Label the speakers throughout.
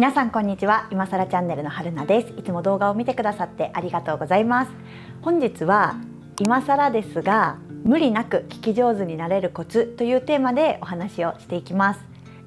Speaker 1: 皆さんこんにちは。今更チャンネルの春菜です。いつも動画を見てくださってありがとうございます。本日は今更ですが無理なく聞き上手になれるコツというテーマでお話をしていきます。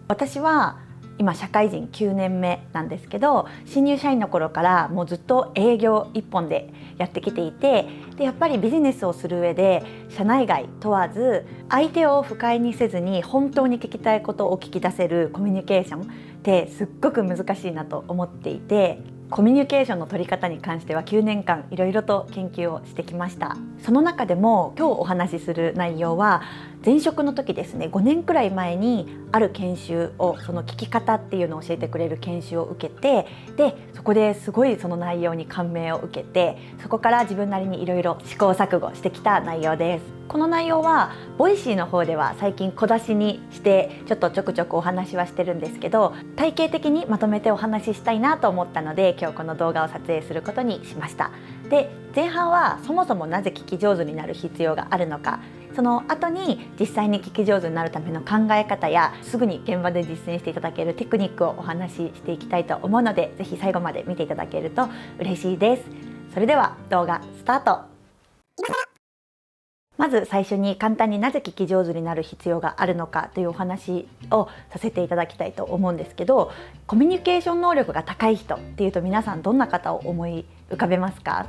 Speaker 1: 私は今社会人9年目なんですけど、新入社員の頃からもうずっと営業一本でやってきていて、でやっぱりビジネスをする上で社内外問わず相手を不快にせずに本当に聞きたいことを聞き出せるコミュニケーションってすっごく難しいなと思っていて、コミュニケーションの取り方に関しては9年間いろいろと研究をしてきました。その中でも今日お話しする内容は前職の時ですね、5年くらい前にある研修を、その聞き方っていうのを教えてくれる研修を受けて、でそこですごいその内容に感銘を受けて、そこから自分なりにいろいろ試行錯誤してきた内容です。この内容はボイシーの方では最近小出しにしてちょくちょくお話はしてるんですけど、体系的にまとめてお話ししたいなと思ったので今日この動画を撮影することにしました。で前半はそもそもなぜ聞き上手になる必要があるのか、その後に実際に聞き上手になるための考え方やすぐに現場で実践していただけるテクニックをお話ししていきたいと思うので、ぜひ最後まで見ていただけると嬉しいです。それでは動画スタート。まず最初に簡単になぜ聞き上手になる必要があるのかというお話をさせていただきたいと思うんですけど、コミュニケーション能力が高い人っていうと皆さんどんな方を思い浮かべますか？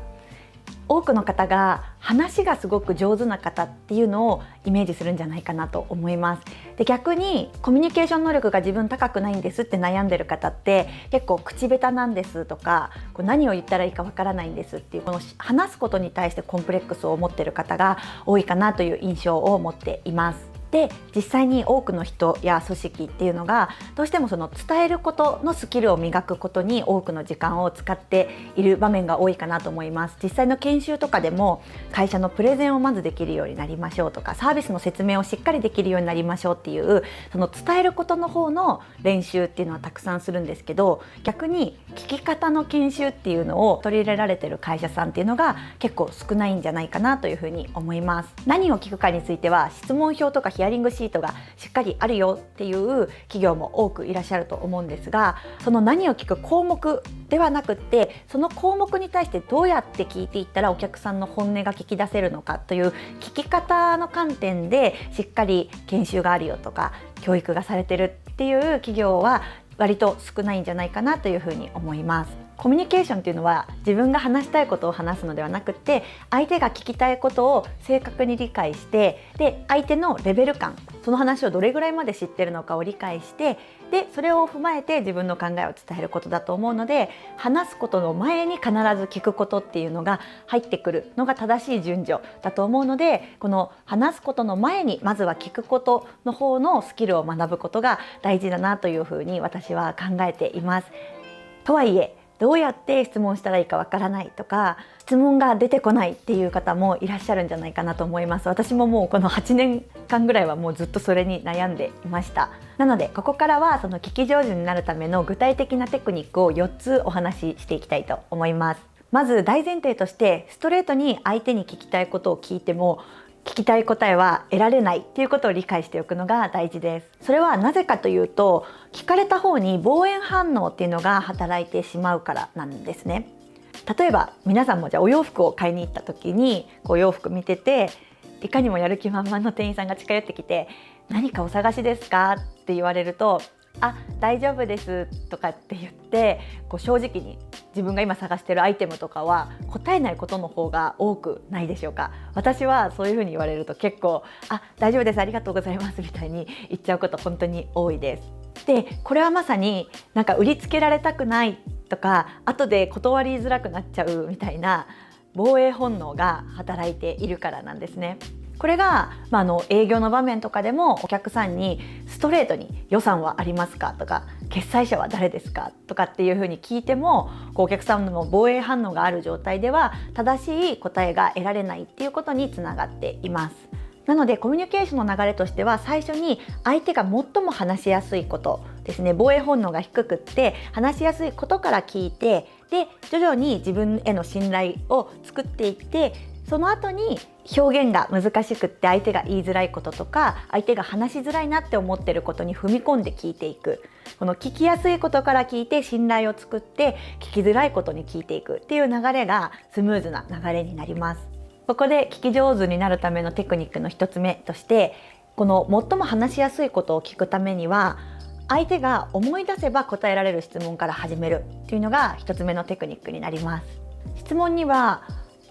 Speaker 1: 多くの方が話がすごく上手な方っていうのをイメージするんじゃないかなと思います。で逆にコミュニケーション能力が自分高くないんですって悩んでる方って結構口下手なんですとか、何を言ったらいいかわからないんですっていう、この話すことに対してコンプレックスを持っている方が多いかなという印象を持っています。で実際に多くの人や組織っていうのがどうしてもその伝えることのスキルを磨くことに多くの時間を使っている場面が多いかなと思います。実際の研修とかでも会社のプレゼンをまずできるようになりましょうとか、サービスの説明をしっかりできるようになりましょうっていう、その伝えることの方の練習っていうのはたくさんするんですけど、逆に聞き方の研修っていうのを取り入れられている会社さんっていうのが結構少ないんじゃないかなというふうに思います。何を聞くかについては質問票とかヒアリングシートがしっかりあるよっていう企業も多くいらっしゃると思うんですが、その何を聞く項目ではなくって、その項目に対してどうやって聞いていったらお客さんの本音が聞き出せるのかという聞き方の観点でしっかり研修があるよとか教育がされてるっていう企業は割と少ないんじゃないかなというふうに思います。コミュニケーションっていうのは自分が話したいことを話すのではなくて、相手が聞きたいことを正確に理解して、で相手のレベル感、その話をどれぐらいまで知ってるのかを理解して、でそれを踏まえて自分の考えを伝えることだと思うので、話すことの前に必ず聞くことっていうのが入ってくるのが正しい順序だと思うので、この話すことの前にまずは聞くことの方のスキルを学ぶことが大事だなというふうに私は考えています。とはいえどうやって質問したらいいかわからないとか、質問が出てこないっていう方もいらっしゃるんじゃないかなと思います。私ももうこの8年間ぐらいはもうずっとそれに悩んでいました。なのでここからはその聞き上手になるための具体的なテクニックを4つお話ししていきたいと思います。まず大前提として、ストレートに相手に聞きたいことを聞いても聞きたい答えは得られないっていうことを理解しておくのが大事です。それはなぜかというと、聞かれた方に防衛反応っていうのが働いてしまうからなんですね。例えば皆さんもじゃあお洋服を買いに行った時にお洋服見てて、いかにもやる気満々の店員さんが近寄ってきて、何かお探しですかって言われると、あ、大丈夫ですとかって言って正直に自分が今探しているアイテムとかは答えないことの方が多くないでしょうか。私はそういうふうに言われると結構大丈夫ですありがとうございますみたいに言っちゃうこと本当に多いです。でこれはまさに売りつけられたくないとか、後で断りづらくなっちゃうみたいな防衛本能が働いているからなんですね。これが、営業の場面とかでもお客さんにストレートに予算はありますかとか、決済者は誰ですかとかっていうふうに聞いても、お客さんの防衛反応がある状態では正しい答えが得られないっていうことにつながっています。なのでコミュニケーションの流れとしては、最初に相手が最も話しやすいことですね、防衛本能が低くって話しやすいことから聞いて、で徐々に自分への信頼を作っていって、その後に表現が難しくって相手が言いづらいこととか相手が話しづらいなって思ってることに踏み込んで聞いていく、この聞きやすいことから聞いて信頼を作って聞きづらいことに聞いていくっていう流れがスムーズな流れになります。ここで聞き上手になるためのテクニックの一つ目として、この最も話しやすいことを聞くためには相手が思い出せば答えられる質問から始めるっていうのが一つ目のテクニックになります。質問には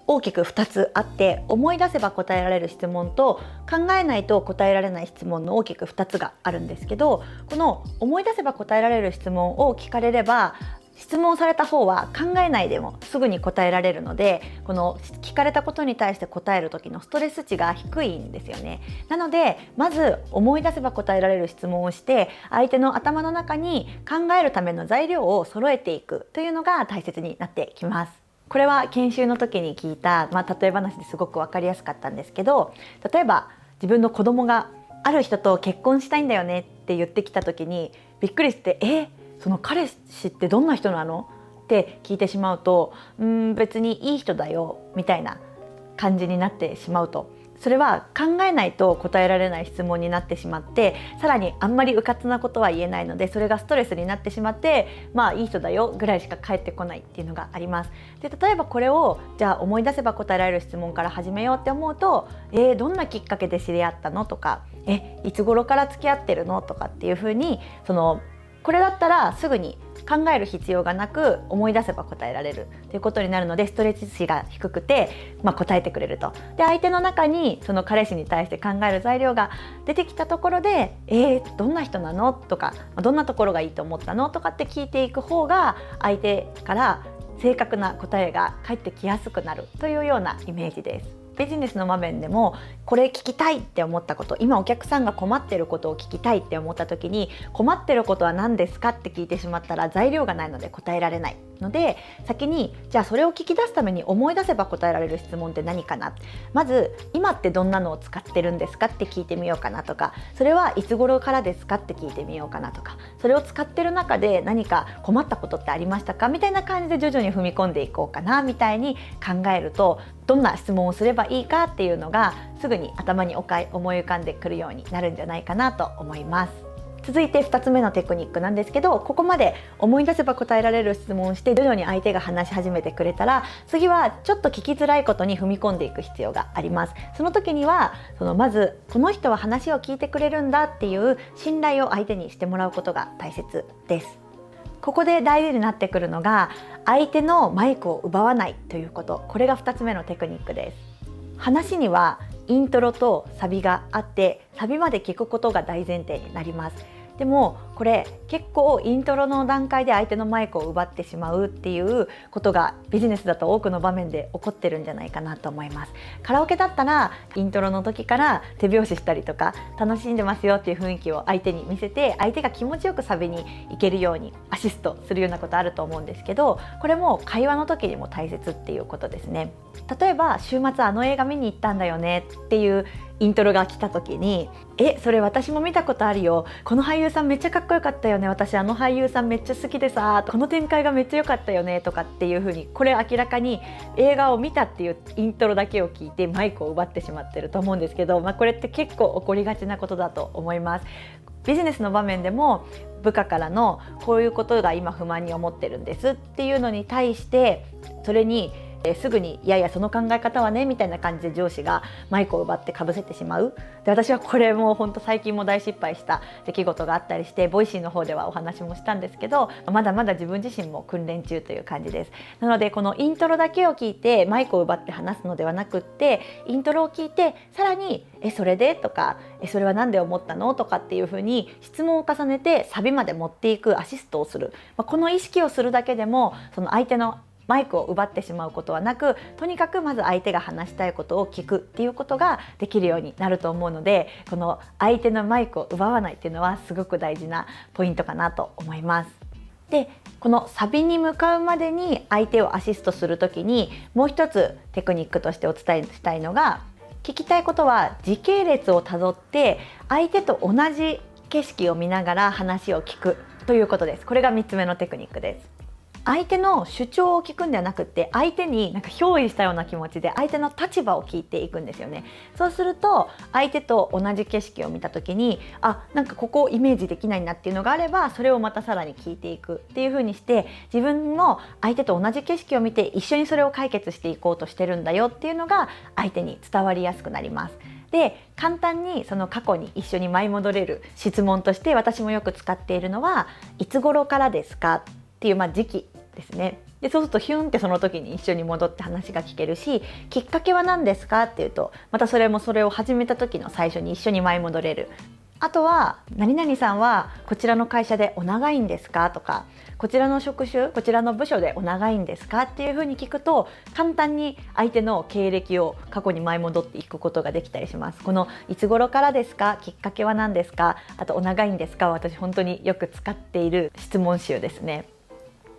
Speaker 1: 大きく2つあって、思い出せば答えられる質問と考えないと答えられない質問の大きく2つがあるんですけど、この思い出せば答えられる質問を聞かれれば質問された方は考えないでもすぐに答えられるので、この聞かれたことに対して答える時のストレス値が低いんですよね。なのでまず思い出せば答えられる質問をして相手の頭の中に考えるための材料を揃えていくというのが大切になってきます。これは研修の時に聞いた、例え話ですごく分かりやすかったんですけど、例えば自分の子供がある人と結婚したいんだよねって言ってきた時にびっくりしてその彼氏ってどんな人なのって聞いてしまうと、別にいい人だよみたいな感じになってしまうと、それは考えないと答えられない質問になってしまって、さらにあんまりうかつなことは言えないのでそれがストレスになってしまって、いい人だよぐらいしか返ってこないっていうのがあります。で例えばこれをじゃあ思い出せば答えられる質問から始めようって思うと、どんなきっかけで知り合ったのとか、いつ頃から付き合ってるのとかっていうふうに、これだったらすぐに考える必要がなく思い出せば答えられるということになるので、ストレス値が低くて、答えてくれると。で相手の中にその彼氏に対して考える材料が出てきたところで、どんな人なのとか、どんなところがいいと思ったのとかって聞いていく方が相手から正確な答えが返ってきやすくなるというようなイメージです。ビジネスの場面でもこれ聞きたいって思ったこと、今お客さんが困ってることを聞きたいって思った時に、困ってることは何ですかって聞いてしまったら材料がないので答えられないので、先にじゃあそれを聞き出すために思い出せば答えられる質問って何かな、まず今ってどんなのを使ってるんですかって聞いてみようかなとか、それはいつ頃からですかって聞いてみようかなとか、それを使ってる中で何か困ったことってありましたかみたいな感じで徐々に踏み込んでいこうかなみたいに考えると、どんな質問をすればいいかっていうのがすぐに頭に思い浮かんでくるようになるんじゃないかなと思います。続いて2つ目のテクニックなんですけど、ここまで思い出せば答えられる質問をして徐々に相手が話し始めてくれたら、次はちょっと聞きづらいことに踏み込んでいく必要があります。その時にはまずこの人は話を聞いてくれるんだっていう信頼を相手にしてもらうことが大切です。ここで大事になってくるのが相手のマイクを奪わないということ、これが2つ目のテクニックです。話にはイントロとサビがあって、サビまで聞くことが大前提になります。でもこれ結構イントロの段階で相手のマイクを奪ってしまうっていうことがビジネスだと多くの場面で起こってるんじゃないかなと思います。カラオケだったらイントロの時から手拍子したりとか楽しんでますよっていう雰囲気を相手に見せて、相手が気持ちよくサビに行けるようにアシストするようなことあると思うんですけど、これも会話の時にも大切っていうことですね。例えば週末あの映画見に行ったんだよねっていうイントロが来た時に、それ私も見たことあるよ、この俳優さんめっちゃかっこよかったよね、私あの俳優さんめっちゃ好きでさ、この展開がめっちゃ良かったよねとかっていう風に、これ明らかに映画を見たっていうイントロだけを聞いてマイクを奪ってしまってると思うんですけど、これって結構起こりがちなことだと思います。ビジネスの場面でも部下からのこういうことが今不満に思ってるんですっていうのに対して、それにすぐにいやいやその考え方はねみたいな感じで上司がマイクを奪ってかぶせてしまう。で私はこれも本当最近も大失敗した出来事があったりして、ボイシーの方ではお話もしたんですけど、まだまだ自分自身も訓練中という感じです。なのでこのイントロだけを聞いてマイクを奪って話すのではなくって、イントロを聞いてさらにそれでとかそれは何で思ったのとかっていうふうに質問を重ねてサビまで持っていくアシストをする、この意識をするだけでもその相手のマイクを奪ってしまうことはなく、とにかくまず相手が話したいことを聞くっていうことができるようになると思うので、この相手のマイクを奪わないっていうのはすごく大事なポイントかなと思います。でこのサビに向かうまでに相手をアシストするときにもう一つテクニックとしてお伝えしたいのが、聞きたいことは時系列をたどって相手と同じ景色を見ながら話を聞くということです。これが3つ目のテクニックです。相手の主張を聞くんではなくって、相手になんか憑依したような気持ちで相手の立場を聞いていくんですよね。そうすると相手と同じ景色を見た時に、なんかここをイメージできないなっていうのがあれば、それをまたさらに聞いていくっていう風にして、自分も相手と同じ景色を見て一緒にそれを解決していこうとしてるんだよっていうのが相手に伝わりやすくなります。で、簡単にその過去に一緒に舞い戻れる質問として、私もよく使っているのは、いつ頃からですかっていう時期ですね。で、そうするとヒュンってその時に一緒に戻って話が聞けるし、きっかけは何ですかっていうと、またそれを始めた時の最初に一緒に舞い戻れる。あとは、何々さんはこちらの会社でお長いんですかとか、こちらの職種、こちらの部署でお長いんですかっていうふうに聞くと、簡単に相手の経歴を過去に舞い戻っていくことができたりします。このいつ頃からですか、きっかけは何ですか、あとお長いんですか、私本当によく使っている質問集ですね。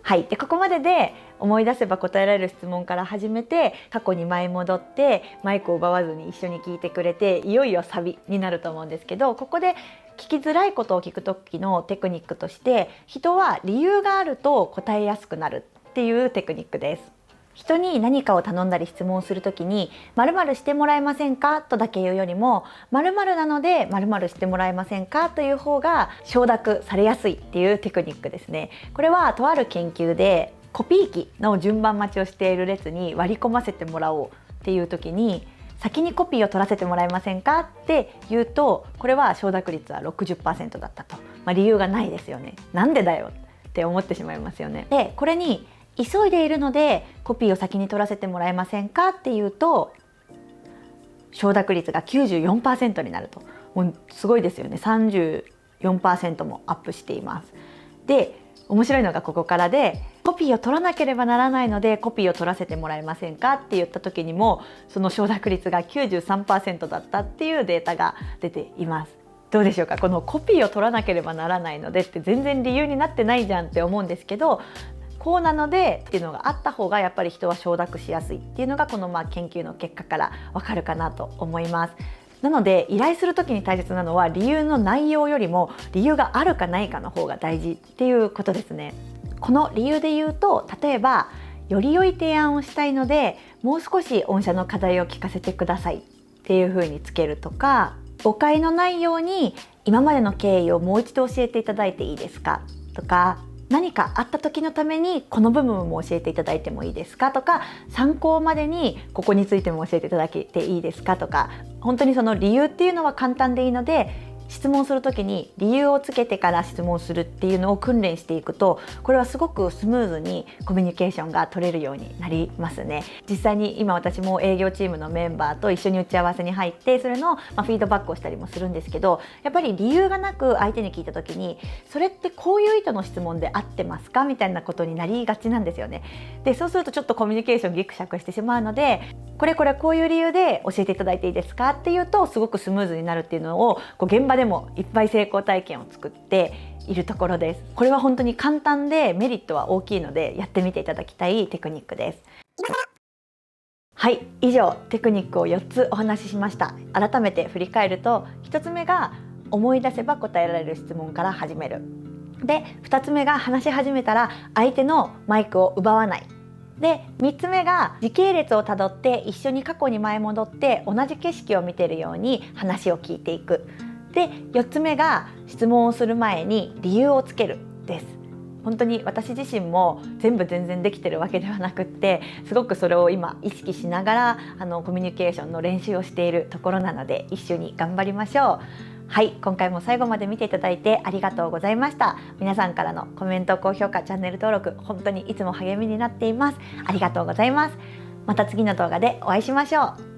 Speaker 1: はい、でここまでで思い出せば答えられる質問から始めて、過去に舞い戻ってマイクを奪わずに一緒に聞いてくれて、いよいよサビになると思うんですけど、ここで聞きづらいことを聞く時のテクニックとして、人は理由があると答えやすくなるっていうテクニックです。人に何かを頼んだり質問するときに、〇〇してもらえませんかとだけ言うよりも、〇〇なので〇〇してもらえませんかという方が承諾されやすいっていうテクニックですね。これはとある研究で、コピー機の順番待ちをしている列に割り込ませてもらおうっていう時に、先にコピーを取らせてもらえませんかって言うと、これは承諾率は 60% だったと。理由がないですよね。なんでだよって思ってしまいますよね。で、これに急いでいるのでコピーを先に取らせてもらえませんかっていうと、承諾率が 94% になると。もうすごいですよね。34% もアップしています。で、面白いのがここからで、コピーを取らなければならないのでコピーを取らせてもらえませんかって言った時にも、その承諾率が 93% だったっていうデータが出ています。どうでしょうか。このコピーを取らなければならないのでって全然理由になってないじゃんって思うんですけど、こうなのでっていうのがあった方がやっぱり人は承諾しやすいっていうのが、この研究の結果からわかるかなと思います。なので、依頼する時に大切なのは理由の内容よりも理由があるかないかの方が大事っていうことですね。この理由で言うと、例えばより良い提案をしたいのでもう少し御社の課題を聞かせてくださいっていう風につけるとか、誤解のないように今までの経緯をもう一度教えていただいていいですかとか、何かあった時のためにこの部分も教えていただいてもいいですかとか、参考までにここについても教えていただけていいですかとか、本当にその理由っていうのは簡単でいいので、質問するときに理由をつけてから質問するっていうのを訓練していくと、これはすごくスムーズにコミュニケーションが取れるようになりますね。実際に今私も営業チームのメンバーと一緒に打ち合わせに入って、それのフィードバックをしたりもするんですけど、やっぱり理由がなく相手に聞いたときに、それってこういう意図の質問で合ってますかみたいなことになりがちなんですよね。で、そうするとちょっとコミュニケーションギクシャクしてしまうので、こういう理由で教えていただいていいですかっていうと、すごくスムーズになるっていうのを現場でもいっぱい成功体験を作っているところです。これは本当に簡単でメリットは大きいので、やってみていただきたいテクニックです。はい、以上テクニックを4つお話ししました。改めて振り返ると、1つ目が思い出せば答えられる質問から始める。で、2つ目が話し始めたら相手のマイクを奪わない。で、3つ目が時系列をたどって一緒に過去に前戻って同じ景色を見ているように話を聞いていく。で、4つ目が質問をする前に理由をつけるです。本当に私自身も全然できてるわけではなくって、すごくそれを今意識しながらコミュニケーションの練習をしているところなので、一緒に頑張りましょう。はい、今回も最後まで見ていただいてありがとうございました。皆さんからのコメント、高評価、チャンネル登録、本当にいつも励みになっています。ありがとうございます。また次の動画でお会いしましょう。